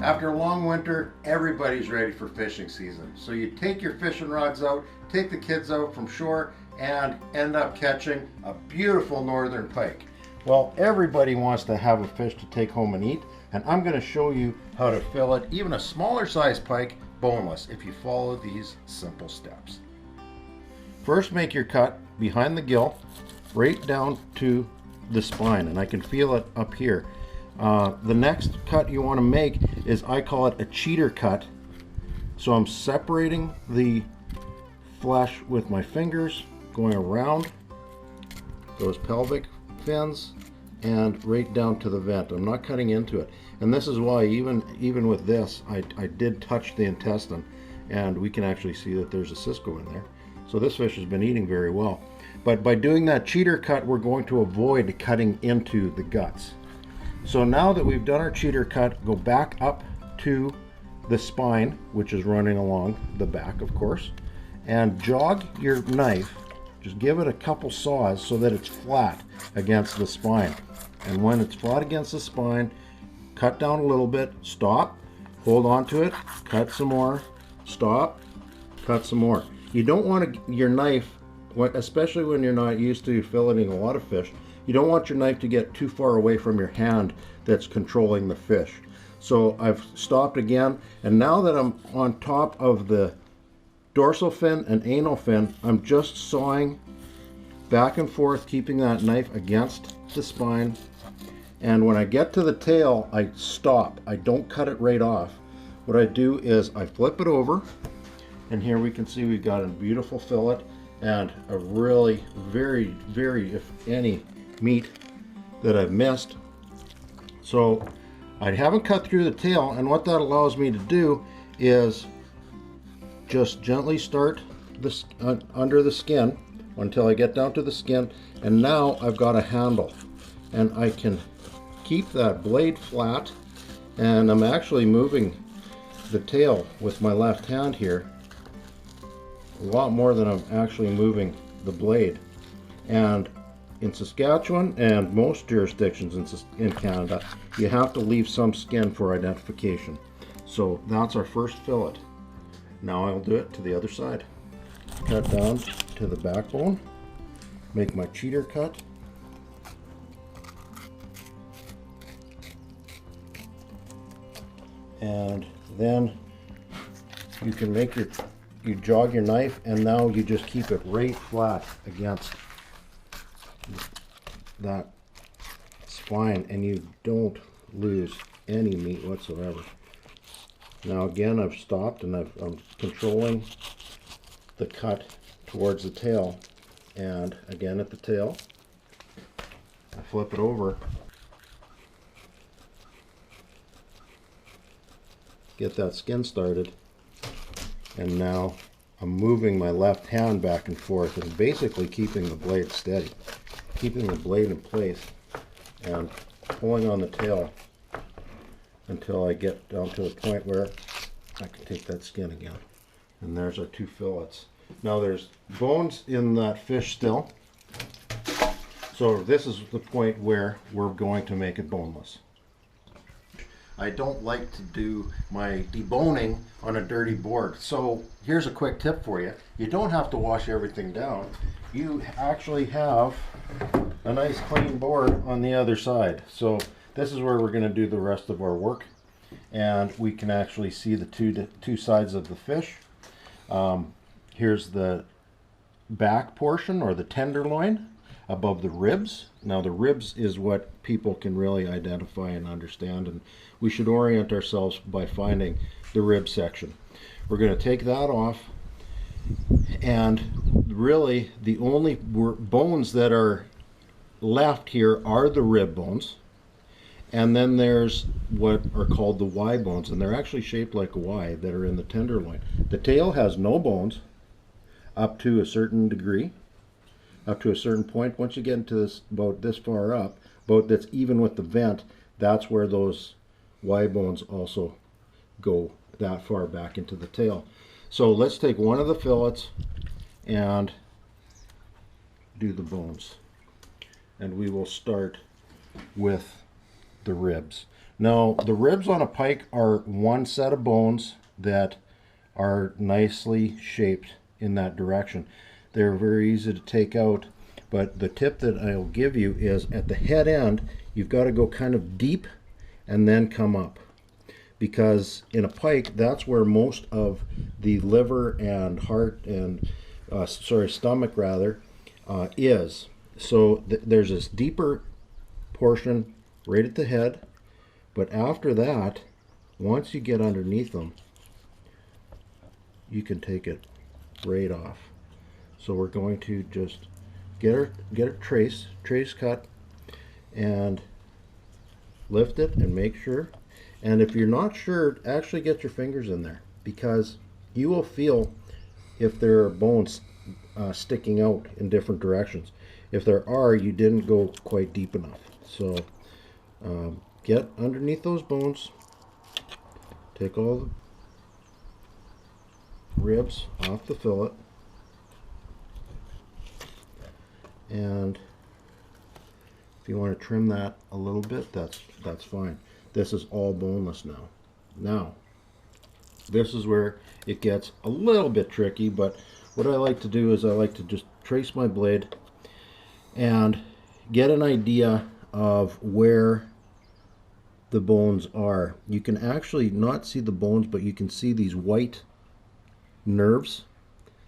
After a long winter, everybody's ready for fishing season. So you take your fishing rods out, take the kids out from shore, and end up catching a beautiful northern pike. Well, everybody wants to have a fish to take home and eat, and I'm going to show you how to fillet even a smaller size pike boneless if you follow these simple steps. First, make your cut behind the gill, right down to the spine, and I can feel it up here. The next cut you want to make is, I call it a cheater cut. So I'm separating the flesh with my fingers, going around those pelvic fins and right down to the vent. I'm not cutting into it. And this is why even with this, I did touch the intestine, and we can actually see that there's a cisco in there. So this fish has been eating very well. But by doing that cheater cut, we're going to avoid cutting into the guts. So now that we've done our cheater cut, go back up to the spine, which is running along the back, of course, and jog your knife. Just give it a couple saws so that it's flat against the spine. And when it's flat against the spine, cut down a little bit, stop, hold on to it, cut some more, stop, cut some more. You don't want your knife, especially when you're not used to filleting a lot of fish, you don't want your knife to get too far away from your hand that's controlling the fish. So I've stopped again, and now that I'm on top of the dorsal fin and anal fin, I'm just sawing back and forth, keeping that knife against the spine. And when I get to the tail, I stop. I don't cut it right off. What I do is I flip it over, and here we can see we've got a beautiful fillet and a really very, if any, meat that I've missed. So I haven't cut through the tail, and what that allows me to do is just gently start this under the skin until I get down to the skin, and now I've got a handle, and I can keep that blade flat, and I'm actually moving the tail with my left hand here a lot more than I'm actually moving the blade. And in Saskatchewan and most jurisdictions in Canada, you have to leave some skin for identification. So that's our first fillet. Now I'll do it to the other side. Cut down to the backbone, make my cheater cut, and then you can make you jog your knife, and now you just keep it right flat against that spine, and you don't lose any meat whatsoever. Now again, I've stopped, and I'm controlling the cut towards the tail, and again at the tail I flip it over, get that skin started, and now I'm moving my left hand back and forth and basically keeping the blade steady, keeping the blade in place and pulling on the tail until I get down to the point where I can take that skin again. And there's our two fillets. Now there's bones in that fish still, so this is the point where we're going to make it boneless. I don't like to do my deboning on a dirty board. So here's a quick tip for you. You don't have to wash everything down. You actually have a nice clean board on the other side. So this is where we're going to do the rest of our work. And we can actually see the two sides of the fish. Here's the back portion, or the tenderloin, above the ribs. Now the ribs is what people can really identify and understand, and we should orient ourselves by finding the rib section. We're going to take that off, and really the only bones that are left here are the rib bones, and then there's what are called the Y bones, and they're actually shaped like a Y, that are in the tenderloin. The tail has no bones up to a certain degree, up to a certain point. Once you get into this, about this far up, about that's even with the vent, that's where those Y bones also go that far back into the tail. So let's take one of the fillets and do the bones. And we will start with the ribs. Now, the ribs on a pike are one set of bones that are nicely shaped in that direction. They're very easy to take out, but the tip that I'll give you is at the head end, you've got to go kind of deep and then come up. Because in a pike, that's where most of the liver and heart and, stomach rather, is. So there's this deeper portion right at the head, but after that, once you get underneath them, you can take it right off. So we're going to just get a trace cut and lift it and make sure. And if you're not sure, actually get your fingers in there, because you will feel if there are bones sticking out in different directions. If there are, you didn't go quite deep enough. So get underneath those bones, take all the ribs off the fillet, and if you want to trim that a little bit, that's fine. This is all boneless now. Now, this is where it gets a little bit tricky, but what I like to do is I like to just trace my blade and get an idea of where the bones are. You can actually not see the bones, but you can see these white nerves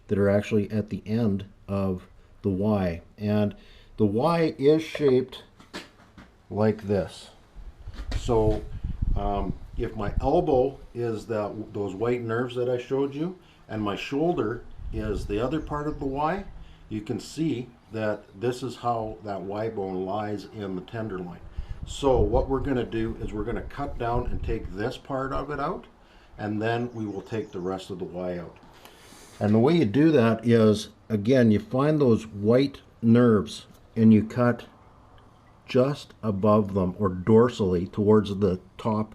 that are actually at the end of the Y. And the Y is shaped like this. So if my elbow is those white nerves that I showed you, and my shoulder is the other part of the Y, you can see that this is how that Y bone lies in the tenderloin. So what we're going to do is we're going to cut down and take this part of it out, and then we will take the rest of the Y out. And the way you do that is, again, you find those white nerves and you cut just above them, or dorsally towards the top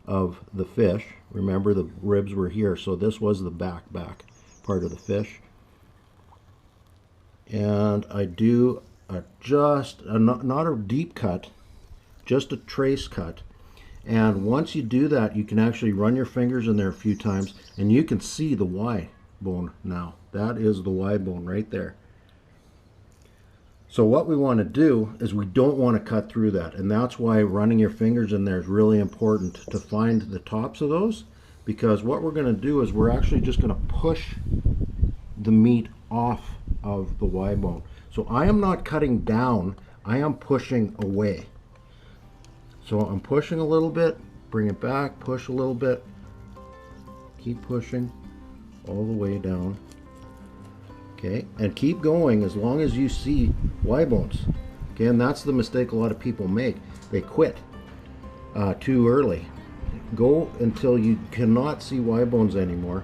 of the fish. Remember, the ribs were here, so this was the back part of the fish. And I do not a deep cut, just a trace cut. And once you do that, you can actually run your fingers in there a few times, and you can see the Y bone now. That is the Y bone right there. So what we want to do is we don't want to cut through that, and that's why running your fingers in there is really important, to find the tops of those, because what we're going to do is we're actually just going to push the meat off of the Y bone. So I am not cutting down, I am pushing away. So I'm pushing a little bit, bring it back, push a little bit, keep pushing all the way down. Okay, and keep going as long as you see Y bones. Okay, and that's the mistake a lot of people make. They quit too early. Go until you cannot see Y bones anymore,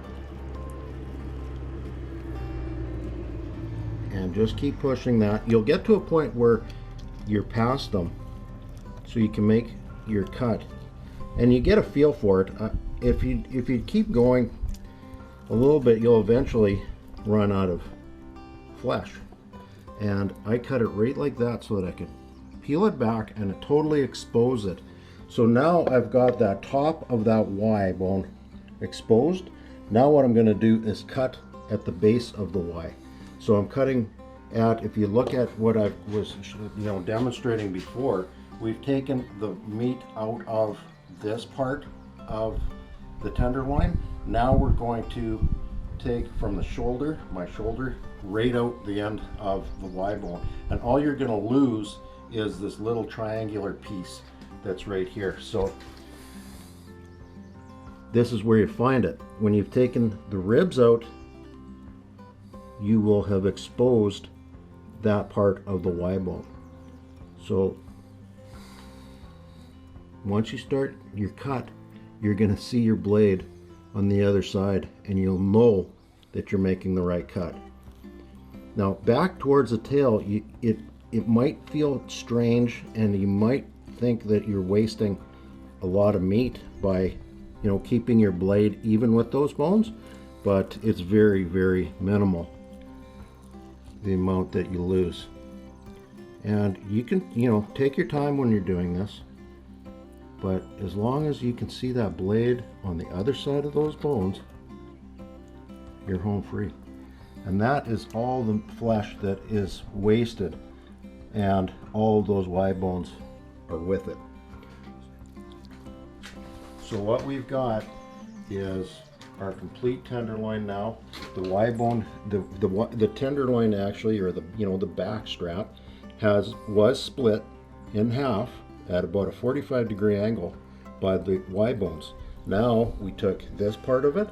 and just keep pushing that. You'll get to a point where you're past them, so you can make your cut, and you get a feel for it. If you keep going a little bit, you'll eventually run out of flesh. And I cut it right like that so that I could peel it back and totally expose it. So now I've got that top of that Y bone exposed. Now what I'm going to do is cut at the base of the Y. So I'm cutting at, if you look at what I was demonstrating before, we've taken the meat out of this part of the tenderloin. Now we're going to take from the shoulder, my shoulder, right out the end of the Y bone. And all you're going to lose is this little triangular piece that's right here. So this is where you find it. When you've taken the ribs out, you will have exposed that part of the Y bone. So once you start your cut, you're going to see your blade on the other side, and you'll know that you're making the right cut. Now back towards the tail, it might feel strange, and you might think that you're wasting a lot of meat by keeping your blade even with those bones, but it's very, very minimal, the amount that you lose. And you can take your time when you're doing this, But as long as you can see that blade on the other side of those bones, you're home free. And that is all the flesh that is wasted, and all of those Y bones are with it. So what we've got is our complete tenderloin now. The Y bone, the tenderloin actually, or the back strap, was split in half at about a 45-degree angle by the Y bones. Now we took this part of it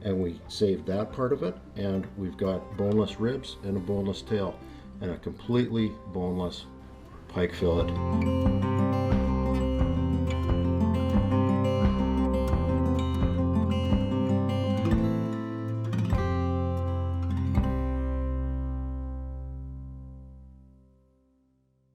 and we saved that part of it, and we've got boneless ribs and a boneless tail and a completely boneless pike fillet.